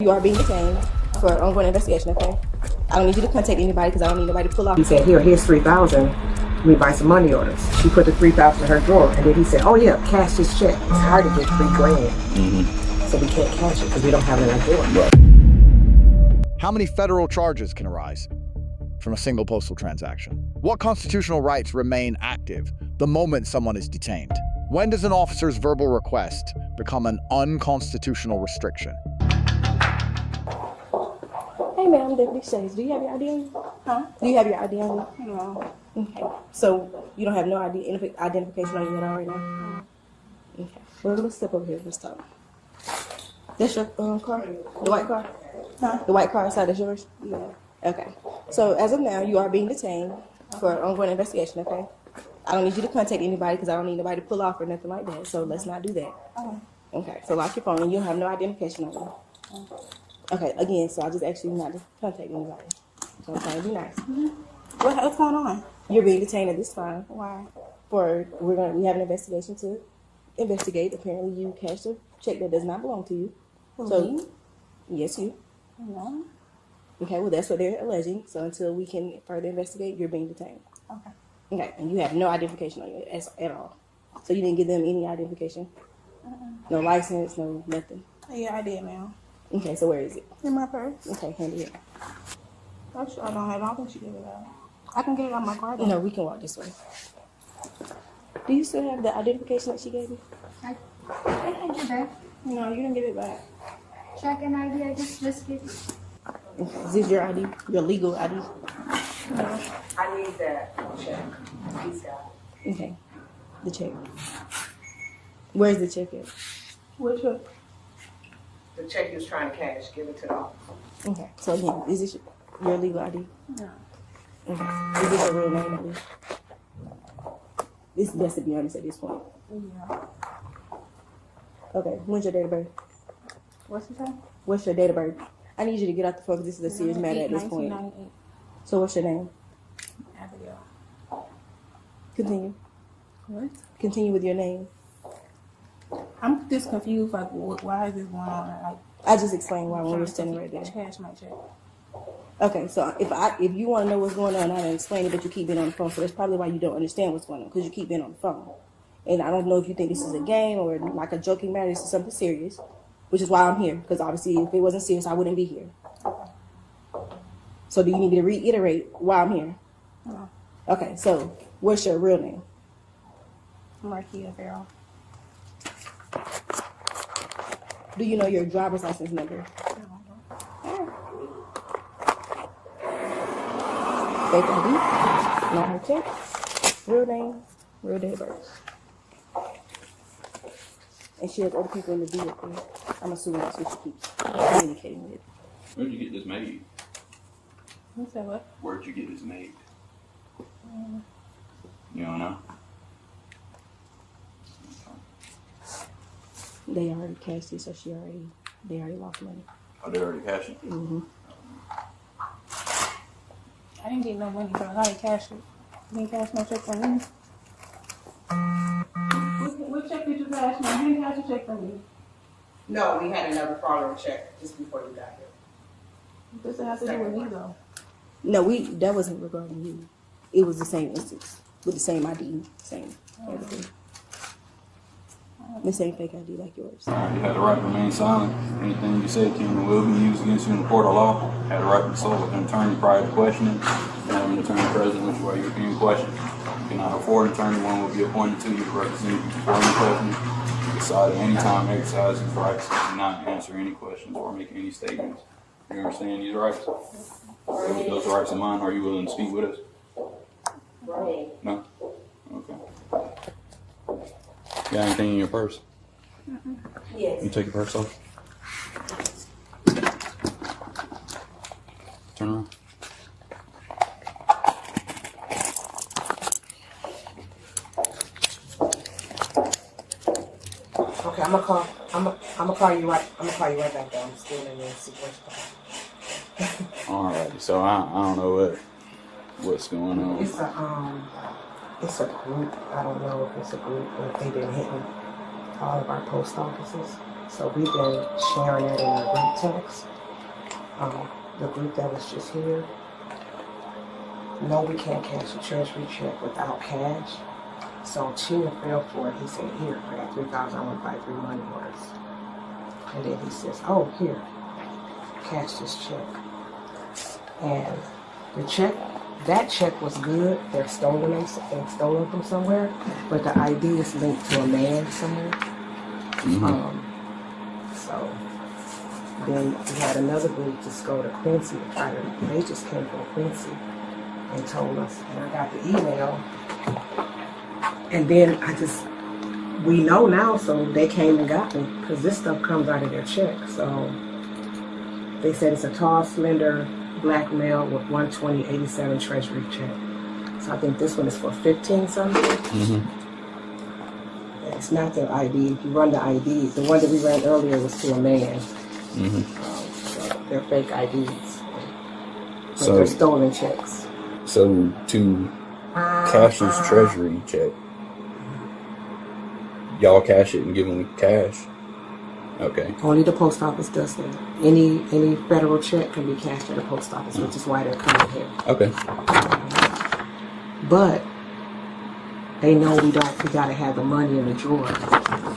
You are being detained for ongoing investigation, okay? I don't need you to contact anybody because I don't need nobody to pull off. He said, here's $3,000. Let me buy some money orders. She put the $3,000 in her drawer, and then he said, oh yeah, cash this check. It's hard to get $3,000. So we can't cash it because we don't have it in our drawer. How many federal charges can arise from a single postal transaction? What constitutional rights remain active the moment someone is detained? When does an officer's verbal request become an unconstitutional restriction? Hey ma'am, Deputy Shays, do you have your ID on you? Huh? Do you have your ID on you? No. Okay. So you don't have no identification on you at all right now? Okay. Well, let's step over here. Let's talk. That's your car? The white car? Huh? The white car inside, that's yours? Yeah. Okay. So as of now, you are being detained for ongoing investigation, okay? I don't need you to contact anybody because I don't need nobody to pull off or nothing like that. So let's not do that. Okay. Okay. So lock your phone and you'll have no identification on you. Okay. Again, so I just asked you not to contact anybody. So I'm trying to be nice. What's going on? You're being detained at this time. Why? We have an investigation to investigate. Apparently you cashed a check that does not belong to you. Me? Yes, you. No. Okay, well that's what they're alleging. So until we can further investigate, you're being detained. Okay. Okay, and you have no identification on you at all. So you didn't give them any identification? No license, no nothing? Yeah, I did now. Okay, so where is it? In my purse. Okay, hand it here. I'm sure I don't have it. I don't think she gave it out. I can get it on my card. No, we can walk this way. Do you still have the identification that she gave you? I can give it. No, you didn't give it back. Check an ID, I just give it. Okay. Is this your ID? Your legal ID? No. I need that check. He's got it. Okay. The check. Where's the check at? Which one? The check he was trying to cash, give it to the officer. Okay. So again, is this your legal ID? No. Okay. Is this your real name ID? This is best to be honest at this point. Yeah. Okay. When's your date of birth? What's his name? What's your date of birth? I need you to get out the phone because this is a serious matter at this point. 1998. So what's your name? Abigail. Continue. What? Continue with your name. I'm just confused. Like, why is this going on? Like, I just explained why when we were standing right there. Cash my check. Okay, so if you want to know what's going on, I didn't explain it, but you keep being on the phone. So that's probably why you don't understand what's going on, because you keep being on the phone. And I don't know if you think this is a game or like a joking matter. This is something serious, which is why I'm here. Because obviously, if it wasn't serious, I wouldn't be here. So do you need me to reiterate why I'm here? No. Okay, so what's your real name? Marquia Farrell. Do you know your driver's license number? Fake ID, not her check, real name, real date of birth. And she has other people in the vehicle. I'm assuming that's what she keeps communicating with. Where'd you get this made? You said what? Where'd you get this made? You don't know? They already cashed it, so they already lost money. Oh, they already cashed it? Mm-hmm. I didn't get no money, so I gotta cash it. You didn't cash no check from me? What check did you cash? No, you didn't cash a check from me. No, we had another fraudulent check just before you got here. This has to do with me, though. No, that wasn't regarding you. It was the same instance with the same ID, same everything. The same fake ID like yours. You had the right to remain silent. Anything you said can and will be used against you in the court of law. Had the right to consult with an attorney prior to questioning. You have an attorney present with you while you're being questioned. You cannot afford an attorney. One will be appointed to you to represent you before any questioning. You decide at any time exercise his rights to not answer any questions or make any statements. You understand these rights? Those rights of mine, are you willing to speak with us? No? Okay. Got anything in your purse? Yes. You take your purse off. Turn around. Okay, I'm gonna call you right back down. I'm still in the situation. Alrighty, so I don't know what's going on. It's a group. I don't know if it's a group, but they've been hitting all of our post offices. So we've been sharing that in our group text. The group that was just here. No, we can't cash a Treasury check without cash. So Chino fell for it. He said, here, I got 3,000, I want to buy 3 money orders. And then he says, oh, here, cash this check. And the check, that check was good. They're stolen from somewhere, but the ID is linked to a man somewhere. So then we had another group just go to Quincy to try to, they just came from Quincy and told us, and I got the email. And then we know now, so they came and got me, because this stuff comes out of their check. So they said it's a tall, slender, black male with 120.87 Treasury check. So I think this one is for 15 something. It's not their ID. If you run the ID, the one that we ran earlier was to a man. So they're fake IDs. But they're stolen checks. So to cash this Treasury check, y'all cash it and give them cash? Okay. Only the post office does that. Any federal check can be cashed at the post office, which is why they're coming here. Okay. But they know we gotta have the money in the drawer.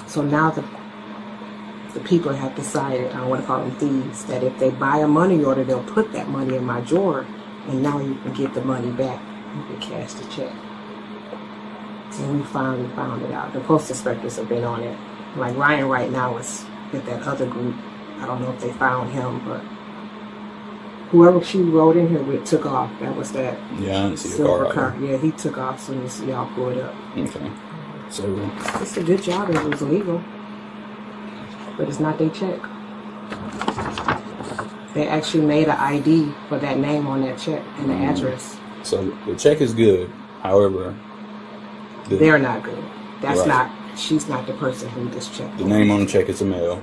So now the people have decided, I don't want to call them thieves, that if they buy a money order, they'll put that money in my drawer, and now you can get the money back. You can cash the check. And we finally found it out. The post inspectors have been on it. Like Ryan right now is with that other group. I don't know if they found him, but whoever she rode in here with took off. That was that Yeah, I didn't see the silver car. car. Yeah, he took off as soon as y'all pulled up. Okay. So It's a good job if it was legal, but it's not their check. They actually made an ID for that name on that check and the address. So the check is good. However, They're not good. That's Right. she's not the person who this check. the name on the check is a male.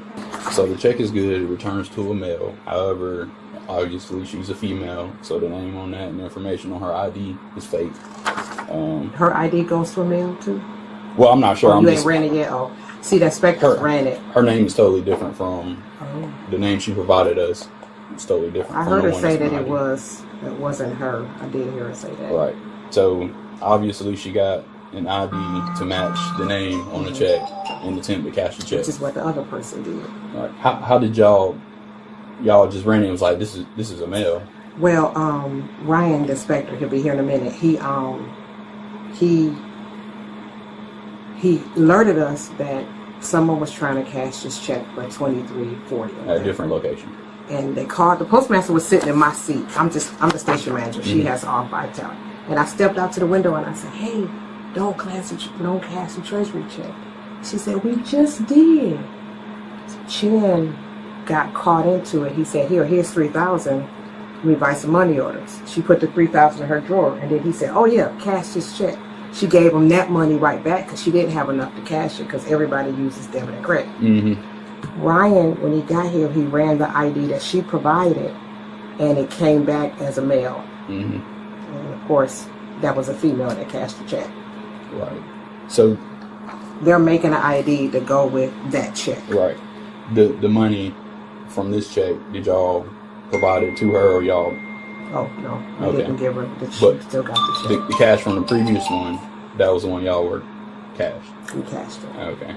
So the check is good. It returns to a male. However, obviously she's a female, so the name on that and the information on her ID is fake. Her ID goes to a mail too? Well, I'm not sure. You ain't ran it yet? Oh, see, that inspector ran it. Her name is totally different from the name she provided us. It's totally different. I from heard the her one say that's that on it wasn't her. I did hear her say that. Right. So obviously she got an ID to match the name on the check in the attempt to cash the check. Which is what the other person did. Right. How did y'all just ran it and was like, this is a male? Well, Ryan, the inspector, he'll be here in a minute. He alerted us that someone was trying to cash this check for $23.40 At a different location. And they called. The postmaster was sitting in my seat. I'm the station manager. She has off by town. And I stepped out to the window and I said, "Hey, don't cash the Treasury check." She said, "We just did." Chin got caught into it. He said, here's 3,000. Let me buy some money orders. She put the 3,000 in her drawer, and then he said, "Oh yeah, cash this check." She gave him that money right back because she didn't have enough to cash it because everybody uses debit and credit. Ryan, when he got here, he ran the ID that she provided, and it came back as a male. And of course, that was a female that cashed the check. Right. So they're making an ID to go with that check. Right. The money from this check, did y'all provide it to her or y'all? Oh no, we Okay. didn't give her. She But still got the check. The cash from the previous one, that was the one y'all were cashed. We cashed it. Okay.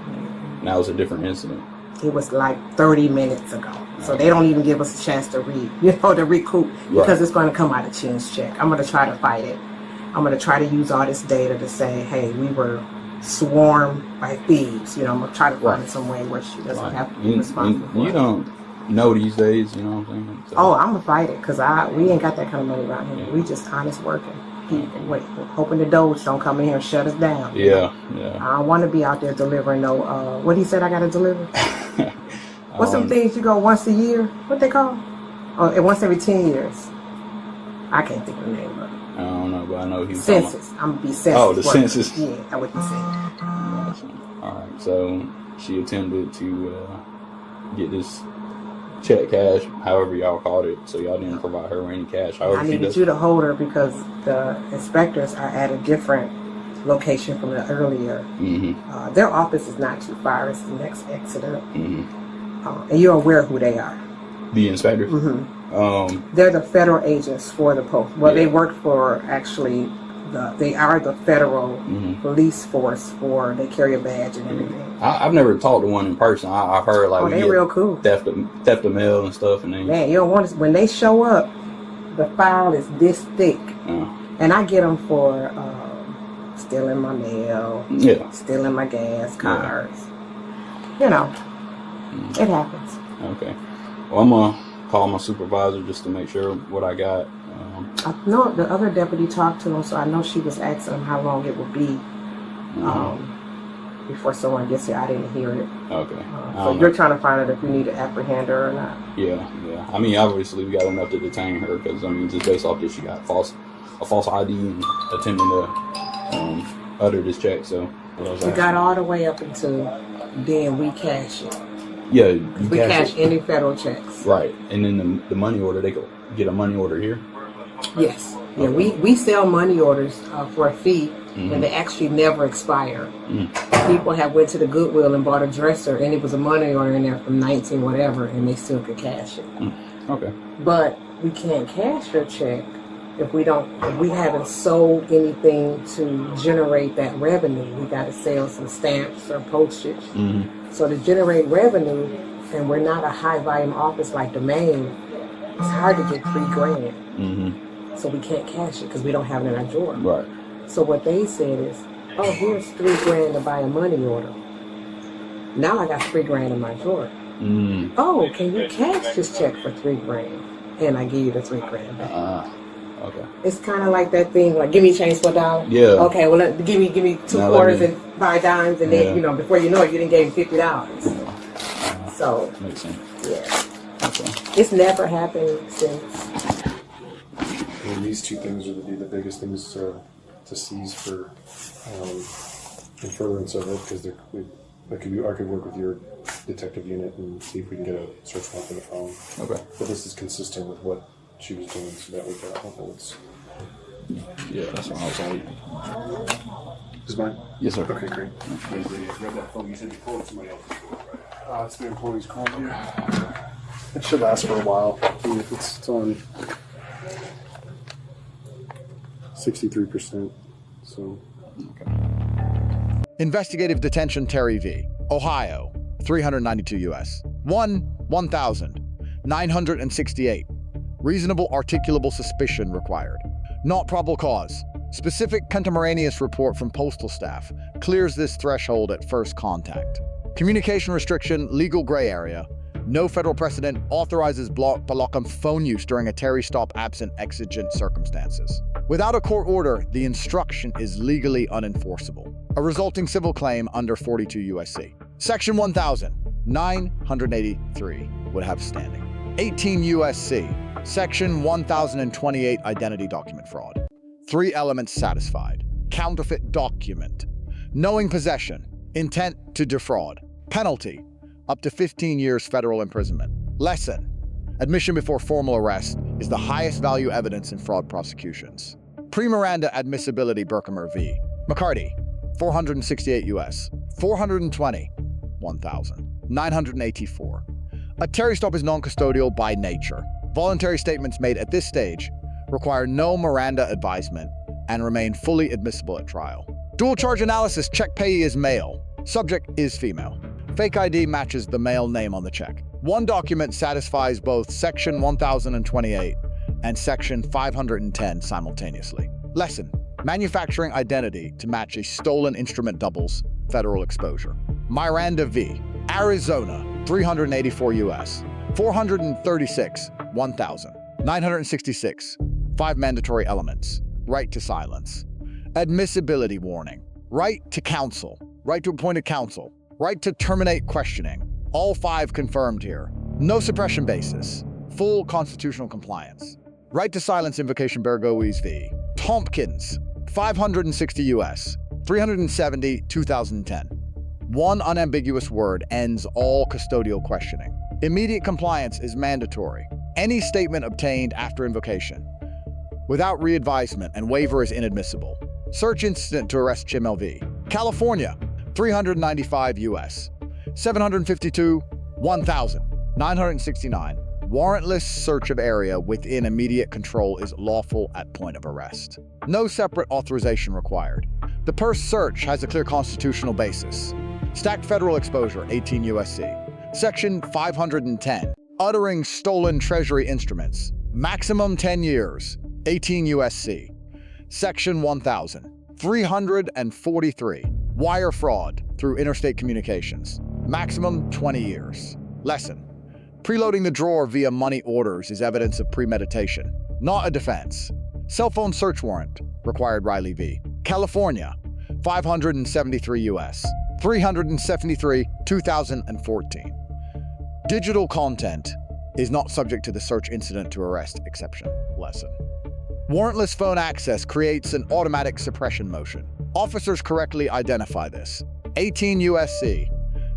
And that was a different incident. It was like 30 minutes ago. So they don't even give us a chance to to recoup because it's going to come out of Chin's check. I'm going to try to fight it. I'm going to try to use all this data to say, hey, we were swarmed by thieves. I'm going to try to find some way where she doesn't have to be responsible for You it. don't know these days, you know what I'm saying? So, Oh, I'm going to fight it because we ain't got that kind of money around here. We just honest working people. Wait, hoping the Doge don't come in here and shut us down. Yeah. I don't want to be out there delivering no, what he said I got to deliver? What's some things you go once a year? What they call? Oh, once every 10 years. I can't think of the name of it. I don't know, but I know he's Census. I'm going to be census. Oh, the worker. census. Yeah, that's what he said. All right, so she attempted to get this check cash, however y'all called it, so y'all didn't provide her with any cash. However, I needed you to hold her because the inspectors are at a different location from the earlier. Their office is not too far. It's the next exit up. And you're aware who they are. The inspectors? They're the federal agents for the post. Well, they work for actually, they are the federal police force they carry a badge and everything. I've never talked to one in person. I've heard like they're real cool. Theft of mail and stuff. And then man, you don't want to, when they show up, the file is this thick. And I get them for stealing my mail, stealing my gas cards. You know, it happens. Okay. Well, I'm going to call my supervisor just to make sure what I got. I know the other deputy talked to him, so I know she was asking him how long it would be before someone gets here. I didn't hear it. Okay. So you're trying to find out if we need to apprehend her or not? Yeah. I mean, obviously, we got enough to detain her because, I mean, just based off this, she got a false ID and attempting to utter this check. So we got all the way up until then we cash it. Yeah, we cash any federal checks. Right, and then the money order, they go get a money order here? Yes. Yeah, we sell money orders for a fee, and they actually never expire. People have went to the Goodwill and bought a dresser, and it was a money order in there from 19 whatever, and they still could cash it. Okay. But we can't cash your check if we haven't sold anything to generate that revenue. We got to sell some stamps or postage. So to generate revenue, and we're not a high volume office like the main, it's hard to get $3,000. So we can't cash it because we don't have it in our drawer. Right. So what they said is, oh, here's $3,000 to buy a money order. Now I got $3,000 in my drawer. Oh, can you cash this check for $3,000? And I give you the $3,000 back. Okay. It's kind of like that thing, like, give me change for $1. Yeah. Okay, well, give me two quarters and 5 dimes, and then, before you know it, you didn't give him $50. So, makes sense. Yeah. Okay. It's never happened since. And these two things are the biggest things to seize for in furtherance of it, because I could work with your detective unit and see if we can get a search warrant for the phone. Okay. But this is consistent with what she was doing, so that we got holds. Yeah, that's what I was on. Is mine? Yes, sir. Okay, great. Grab that phone. You said you called somebody else. It's the employee's call. Yeah. It should last for a while. I mean, it's on 63%. So. Okay. Investigative detention Terry v. Ohio, 392 U.S. 1,968. Reasonable articulable suspicion required. Not probable cause. Specific contemporaneous report from postal staff clears this threshold at first contact. Communication restriction, legal gray area. No federal precedent authorizes Bodycam phone use during a Terry stop absent exigent circumstances. Without a court order, the instruction is legally unenforceable. A resulting civil claim under 42 U.S.C. Section 1,983 would have standing. 18 U.S.C. Section 1028 identity document fraud. 3 elements satisfied. Counterfeit document. Knowing possession. Intent to defraud. Penalty. Up to 15 years federal imprisonment. Lesson. Admission before formal arrest is the highest value evidence in fraud prosecutions. Pre-Miranda admissibility Berghuis v. McCarty. 468 U.S. 420. 1,984. A Terry stop is non-custodial by nature. Voluntary statements made at this stage require no Miranda advisement and remain fully admissible at trial. Dual charge analysis, check payee is male. Subject is female. Fake ID matches the male name on the check. One document satisfies both Section 1028 and Section 510 simultaneously. Lesson. Manufacturing identity to match a stolen instrument doubles federal exposure. Miranda v. Arizona, 384 U.S. 436, 1,966. 5 mandatory elements. Right to silence. Admissibility warning. Right to counsel. Right to appointed counsel. Right to terminate questioning. All 5 confirmed here. No suppression basis. Full constitutional compliance. Right to silence invocation Berghuis v. Thompkins, 560 U.S. 370, 2010. One unambiguous word ends all custodial questioning. Immediate compliance is mandatory. Any statement obtained after invocation without re-advisement and waiver is inadmissible. Search incident to arrest Chimel v. California, 395 U.S. 752, 1,969. Warrantless search of area within immediate control is lawful at point of arrest. No separate authorization required. The purse search has a clear constitutional basis. Stacked federal exposure, 18 U.S.C. Section 510. Uttering stolen Treasury instruments. Maximum 10 years, 18 U.S.C. Section 1,343. Wire fraud through interstate communications. Maximum 20 years. Lesson. Preloading the drawer via money orders is evidence of premeditation, not a defense. Cell phone search warrant, required Riley v. California, 573 U.S. 373, 2014. Digital content is not subject to the search incident to arrest exception. Lesson. Warrantless phone access creates an automatic suppression motion. Officers correctly identify this. 18 U.S.C.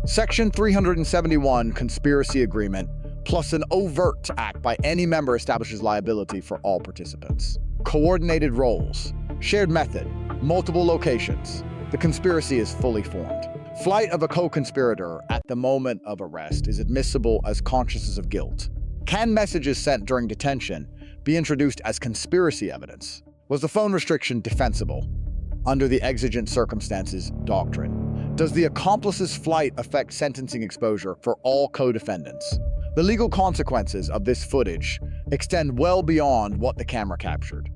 Section 371 conspiracy agreement plus an overt act by any member establishes liability for all participants. Coordinated roles, shared method, multiple locations. The conspiracy is fully formed. Flight of a co-conspirator at the moment of arrest is admissible as consciousness of guilt. Can messages sent during detention be introduced as conspiracy evidence? Was the phone restriction defensible under the exigent circumstances doctrine? Does the accomplice's flight affect sentencing exposure for all co-defendants? The legal consequences of this footage extend well beyond what the camera captured.